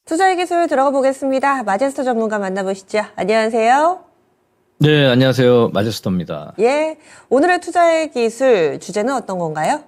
투자의 기술 들어가 보겠습니다. 마제스터 전문가 만나보시죠. 안녕하세요. 네, 안녕하세요. 마제스터입니다. 예, 오늘의 투자의 기술 주제는 어떤 건가요?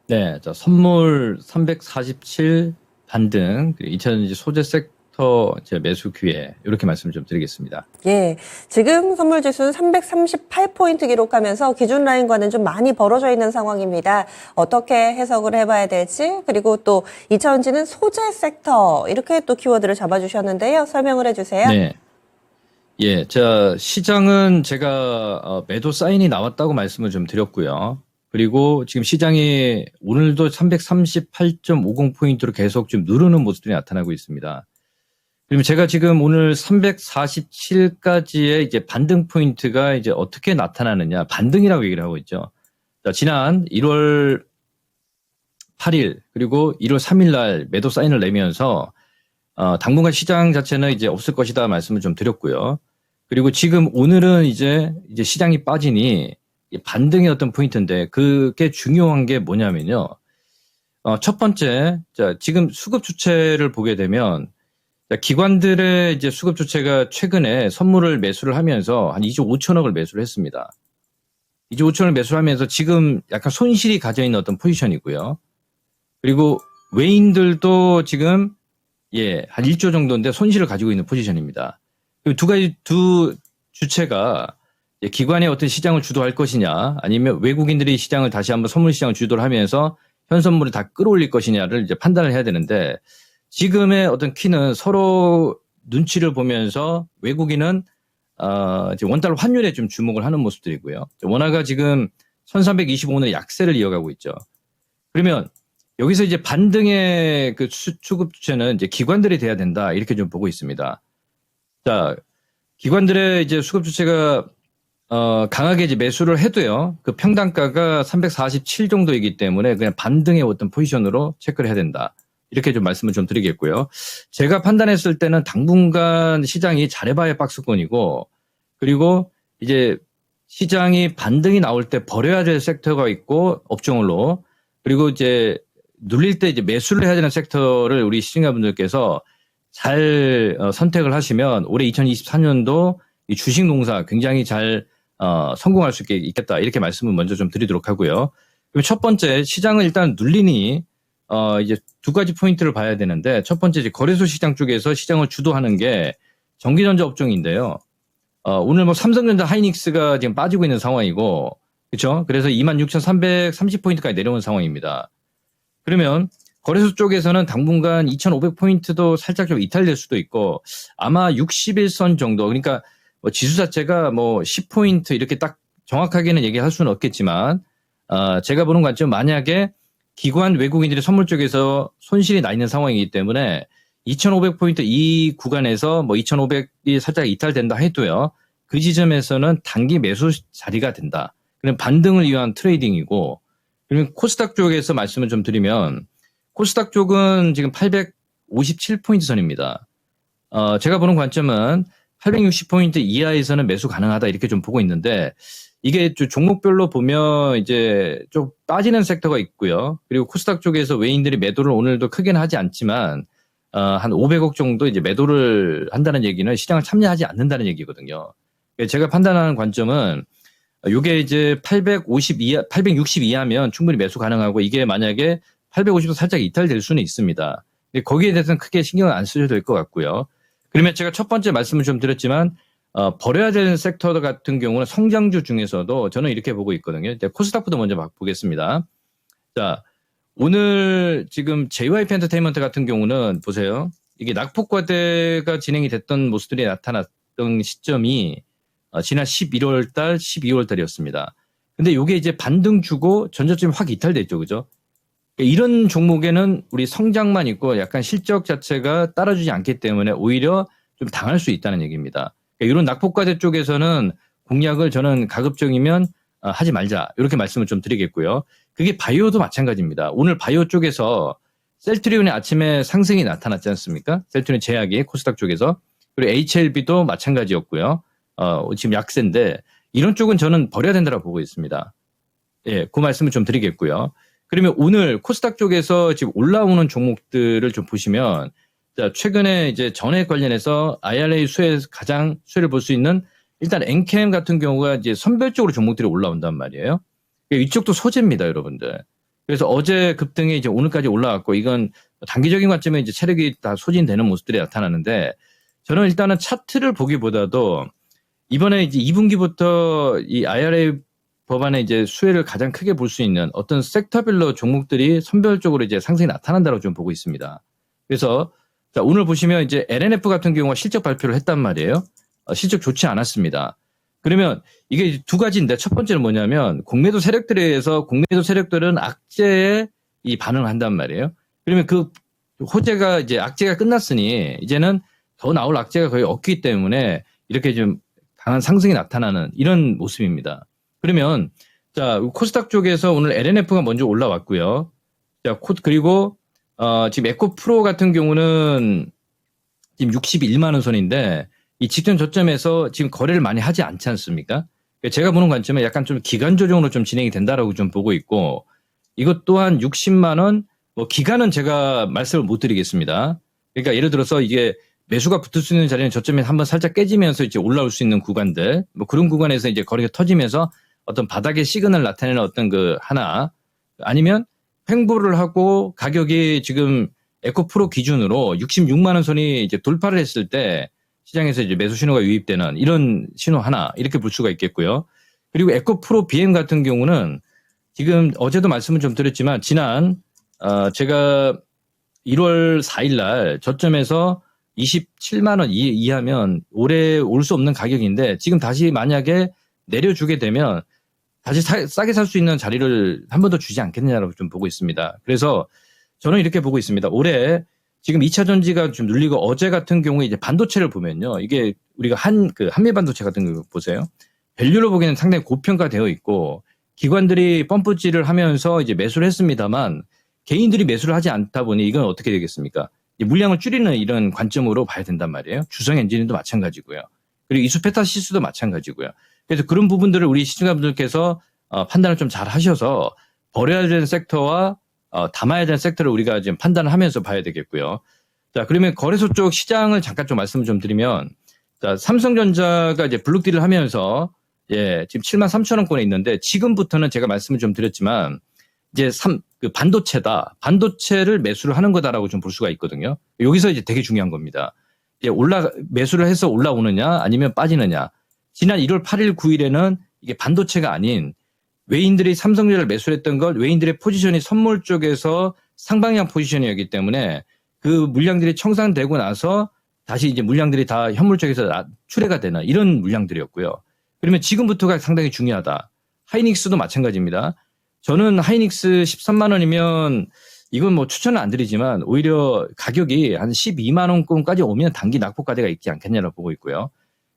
네, 선물 347 반등, 2000 소재 섹터 매수 기회, 이렇게 말씀 좀 드리겠습니다. 예, 지금 선물 지수는 338포인트 기록하면서 기준 라인과는 좀 많이 벌어져 있는 상황입니다. 어떻게 해석을 해봐야 될지, 그리고 또 2차원지는 소재 섹터, 이렇게 또 키워드를 잡아주셨는데요. 설명을 해주세요. 네. 예, 시장은 제가 매도 사인이 나왔다고 말씀을 좀 드렸고요. 그리고 지금 시장이 오늘도 338.50포인트로 계속 좀 누르는 모습들이 나타나고 있습니다. 그러면 제가 지금 오늘 347까지의 이제 반등 포인트가 이제 어떻게 나타나느냐, 반등이라고 얘기를 하고 있죠. 자, 지난 1월 8일 그리고 1월 3일 날 매도 사인을 내면서 당분간 시장 자체는 이제 없을 것이다 말씀을 좀 드렸고요. 그리고 지금 오늘은 이제 시장이 빠지니 반등의 어떤 포인트인데, 그게 중요한 게 뭐냐면요. 첫 번째, 지금 수급 주체를 보게 되면 기관들의 이제 수급 주체가 최근에 선물을 매수를 하면서 한 2조 5천억을 매수를 했습니다. 2조 5천억을 매수하면서 지금 약간 손실이 가져 있는 어떤 포지션이고요. 그리고 외인들도 지금 한 1조 정도인데 손실을 가지고 있는 포지션입니다. 두 주체가 기관의 어떤 시장을 주도할 것이냐, 아니면 외국인들이 시장을 다시 한번 선물 시장을 주도를 하면서 현 선물을 다 끌어올릴 것이냐를 이제 판단을 해야 되는데, 지금의 어떤 키는 서로 눈치를 보면서 외국인은 이제 원달러 환율에 좀 주목을 하는 모습들이고요. 원화가 지금 1325원의 약세를 이어가고 있죠. 그러면 여기서 이제 반등의 그 수급 주체는 이제 기관들이 돼야 된다, 이렇게 좀 보고 있습니다. 자, 기관들의 이제 수급 주체가 강하게 이제 매수를 해도요, 그 평단가가 347 정도이기 때문에 그냥 반등의 어떤 포지션으로 체크를 해야 된다, 이렇게 좀 말씀을 좀 드리겠고요. 제가 판단했을 때는 당분간 시장이 잘해봐야 박스권이고, 그리고 이제 시장이 반등이 나올 때 버려야 될 섹터가 있고, 업종으로, 그리고 이제 눌릴 때 이제 매수를 해야 되는 섹터를 우리 시청자분들께서 잘 선택을 하시면 올해 2024년도 이 주식 농사 굉장히 잘 성공할 수 있겠다, 이렇게 말씀을 먼저 좀 드리도록 하고요. 그럼 첫 번째, 시장을 일단 눌리니 이제 두 가지 포인트를 봐야 되는데, 첫 번째 이제 거래소 시장 쪽에서 시장을 주도하는 게 전기전자 업종인데요. 오늘 뭐 삼성전자 하이닉스가 지금 빠지고 있는 상황이고, 그렇죠? 그래서 26,330포인트까지 내려온 상황입니다. 그러면 거래소 쪽에서는 당분간 2,500포인트도 살짝 좀 이탈될 수도 있고, 아마 61선 정도, 그러니까 뭐 지수 자체가 뭐 10포인트 이렇게 딱 정확하게는 얘기할 수는 없겠지만, 제가 보는 관점, 만약에 기관 외국인들이 선물 쪽에서 손실이 나 있는 상황이기 때문에 2,500포인트 이 구간에서 뭐 2,500이 살짝 이탈된다 해도요, 그 지점에서는 단기 매수 자리가 된다. 그럼 반등을 위한 트레이딩이고, 그러면 코스닥 쪽에서 말씀을 좀 드리면, 코스닥 쪽은 지금 857포인트 선입니다. 제가 보는 관점은 860포인트 이하에서는 매수 가능하다, 이렇게 좀 보고 있는데, 이게 종목별로 보면 이제 좀 빠지는 섹터가 있고요. 그리고 코스닥 쪽에서 외인들이 매도를 오늘도 크게는 하지 않지만, 한 500억 정도 이제 매도를 한다는 얘기는 시장을 참여하지 않는다는 얘기거든요. 제가 판단하는 관점은, 요게 이제 860 이하면 충분히 매수 가능하고, 이게 만약에 850도 살짝 이탈될 수는 있습니다. 거기에 대해서는 크게 신경을 안 쓰셔도 될 것 같고요. 그러면 제가 첫 번째 말씀을 좀 드렸지만, 버려야 되는 섹터 같은 경우는 성장주 중에서도 저는 이렇게 보고 있거든요. 코스닥부터 먼저 보겠습니다. 자, 오늘 지금 JYP 엔터테인먼트 같은 경우는 보세요. 이게 낙폭과대가 진행이 됐던 모습들이 나타났던 시점이 지난 11월 달, 12월 달이었습니다. 근데 이게 이제 반등 주고 전저점이 확 이탈됐죠, 그죠? 이런 종목에는 우리 성장만 있고 약간 실적 자체가 따라주지 않기 때문에 오히려 좀 당할 수 있다는 얘기입니다. 이런 낙폭과대 쪽에서는 공략을 저는 가급적이면 하지 말자, 이렇게 말씀을 좀 드리겠고요. 그게 바이오도 마찬가지입니다. 오늘 바이오 쪽에서 셀트리온의 아침에 상승이 나타났지 않습니까? 셀트리온 제약이 코스닥 쪽에서. 그리고 HLB도 마찬가지였고요. 지금 약세인데, 이런 쪽은 저는 버려야 된다고 보고 있습니다. 예, 그 말씀을 좀 드리겠고요. 그러면 오늘 코스닥 쪽에서 지금 올라오는 종목들을 좀 보시면, 자, 최근에 이제 전액 관련해서 IRA 가장 수혜를 볼 수 있는 일단 엔캠 같은 경우가 이제 선별적으로 종목들이 올라온단 말이에요. 이쪽도 소재입니다, 여러분들. 그래서 어제 급등이 이제 오늘까지 올라왔고 이건 단기적인 관점에 이제 체력이 다 소진되는 모습들이 나타나는데 저는 일단은 차트를 보기보다도 이번에 이제 2분기부터 이 IRA 법안의 이제 수혜를 가장 크게 볼 수 있는 어떤 섹터별로 종목들이 선별적으로 이제 상승이 나타난다고 좀 보고 있습니다. 그래서 자, 오늘 보시면 이제 LNF 같은 경우가 실적 발표를 했단 말이에요. 실적 좋지 않았습니다. 그러면 이게 두 가지인데 첫 번째는 뭐냐면 공매도 세력들에 의해서 공매도 세력들은 악재에 이 반응을 한단 말이에요. 그러면 그 호재가 이제 악재가 끝났으니 이제는 더 나올 악재가 거의 없기 때문에 이렇게 좀 강한 상승이 나타나는 이런 모습입니다. 그러면 자, 코스닥 쪽에서 오늘 LNF가 먼저 올라왔고요. 자, 그리고 지금 에코프로 같은 경우는 지금 61만 원 선인데 이 직전 저점에서 지금 거래를 많이 하지 않지 않습니까? 제가 보는 관점은 약간 좀 기간 조정으로 좀 진행이 된다라고 좀 보고 있고 이것 또한 60만 원, 뭐 기간은 제가 말씀을 못 드리겠습니다. 그러니까 예를 들어서 이게 매수가 붙을 수 있는 자리는 저점에 한번 살짝 깨지면서 이제 올라올 수 있는 구간들, 뭐 그런 구간에서 이제 거래가 터지면서 어떤 바닥의 시그널을 나타내는 어떤 그 하나 아니면 횡보를 하고 가격이 지금 에코프로 기준으로 66만 원 선이 이제 돌파를 했을 때 시장에서 이제 매수 신호가 유입되는 이런 신호 하나 이렇게 볼 수가 있겠고요. 그리고 에코프로 BM 같은 경우는 지금 어제도 말씀을 좀 드렸지만 지난 제가 1월 4일 날 저점에서 27만 원 이하면 올해 올 수 없는 가격인데 지금 다시 만약에 내려주게 되면 다시 싸게 살 수 있는 자리를 한 번 더 주지 않겠느냐라고 좀 보고 있습니다. 그래서 저는 이렇게 보고 있습니다. 올해 지금 2차 전지가 좀 눌리고 어제 같은 경우에 이제 반도체를 보면요. 이게 우리가 한미 반도체 같은 거 보세요. 밸류로 보기에는 상당히 고평가되어 있고 기관들이 펌프질을 하면서 이제 매수를 했습니다만 개인들이 매수를 하지 않다 보니 이건 어떻게 되겠습니까? 물량을 줄이는 이런 관점으로 봐야 된단 말이에요. 주성 엔진도 마찬가지고요. 그리고 이수페타시스도 마찬가지고요. 그래서 그런 부분들을 우리 시청자분들께서 판단을 좀 잘 하셔서 버려야 되는 섹터와 담아야 되는 섹터를 우리가 지금 판단을 하면서 봐야 되겠고요. 자, 그러면 거래소 쪽 시장을 잠깐 좀 말씀을 좀 드리면, 자, 삼성전자가 이제 블록딜을 하면서, 예, 지금 7만 3천 원권에 있는데, 지금부터는 제가 말씀을 좀 드렸지만, 이제 그 반도체다. 반도체를 매수를 하는 거다라고 좀 볼 수가 있거든요. 여기서 이제 되게 중요한 겁니다. 매수를 해서 올라오느냐, 아니면 빠지느냐. 지난 1월 8일, 9일에는 이게 반도체가 아닌, 외인들이 삼성전자를 매수했던 것, 외인들의 포지션이 선물 쪽에서 상방향 포지션이었기 때문에 그 물량들이 청산되고 나서 다시 이제 물량들이 다 현물 쪽에서 출회가 되는 이런 물량들이었고요. 그러면 지금부터가 상당히 중요하다. 하이닉스도 마찬가지입니다. 저는 하이닉스 13만 원이면 이건 뭐 추천은 안 드리지만 오히려 가격이 한 12만 원권까지 오면 단기 낙폭과대가 있지 않겠냐라고 보고 있고요.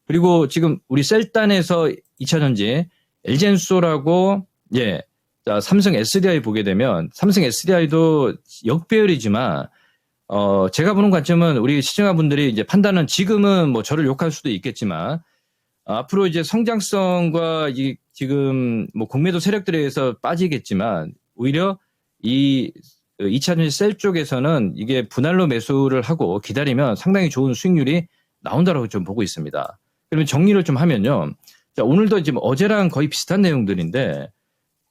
그리고 지금 우리 셀단에서 2차전지 LG엔소라고, 예, 자, 삼성 SDI 보게 되면, 삼성 SDI도 역배열이지만, 제가 보는 관점은 우리 시청자분들이 이제 판단은 지금은 뭐 저를 욕할 수도 있겠지만, 앞으로 이제 성장성과 지금 뭐 공매도 세력들에 의해서 빠지겠지만, 오히려 이 2차전지 셀 쪽에서는 이게 분할로 매수를 하고 기다리면 상당히 좋은 수익률이 나온다고 좀 보고 있습니다. 그러면 정리를 좀 하면요. 자, 오늘도 지금 어제랑 거의 비슷한 내용들인데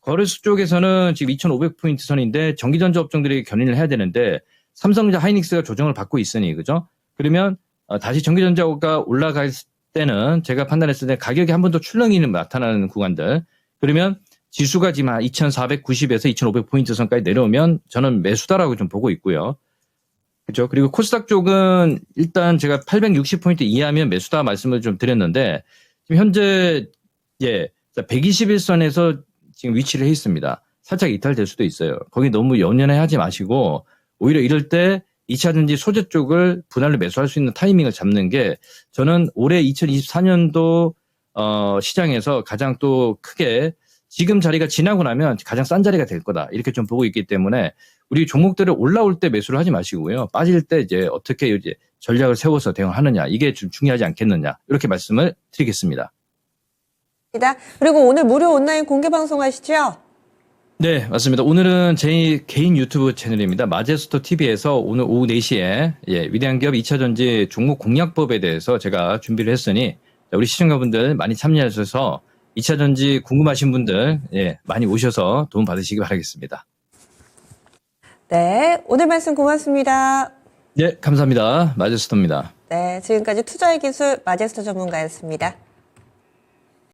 거래소 쪽에서는 지금 2,500포인트 선인데 전기전자 업종들이 견인을 해야 되는데 삼성전자 하이닉스가 조정을 받고 있으니 그죠? 그러면 다시 전기전자가 올라갈 때는 제가 판단했을 때 가격이 한 번 더 출렁이 나타나는 구간들 그러면 지수가 지금 한 2,490에서 2,500포인트 선까지 내려오면 저는 매수다라고 좀 보고 있고요. 그렇죠? 그리고 코스닥 쪽은 일단 제가 860포인트 이하면 매수다 말씀을 좀 드렸는데 지금 현재 121선에서 지금 위치를 해 있습니다. 살짝 이탈될 수도 있어요. 거기 너무 연연해하지 마시고 오히려 이럴 때 2차전지 소재 쪽을 분할로 매수할 수 있는 타이밍을 잡는 게 저는 올해 2024년도 시장에서 가장 또 크게 지금 자리가 지나고 나면 가장 싼 자리가 될 거다. 이렇게 좀 보고 있기 때문에 우리 종목들을 올라올 때 매수를 하지 마시고요. 빠질 때 이제 어떻게 이제 전략을 세워서 대응하느냐. 이게 좀 중요하지 않겠느냐. 이렇게 말씀을 드리겠습니다. 그리고 오늘 무료 온라인 공개 방송 하시죠? 네, 맞습니다. 오늘은 제 개인 유튜브 채널입니다. 마제스터 TV에서 오늘 오후 4시에 위대한 기업 2차전지 종목 공략법에 대해서 제가 준비를 했으니 우리 시청자분들 많이 참여하셔서 2차전지 궁금하신 분들 많이 오셔서 도움 받으시기 바라겠습니다. 네, 오늘 말씀 고맙습니다. 네, 감사합니다. 마제스터입니다. 네, 지금까지 투자의 기술 마제스터 전문가였습니다.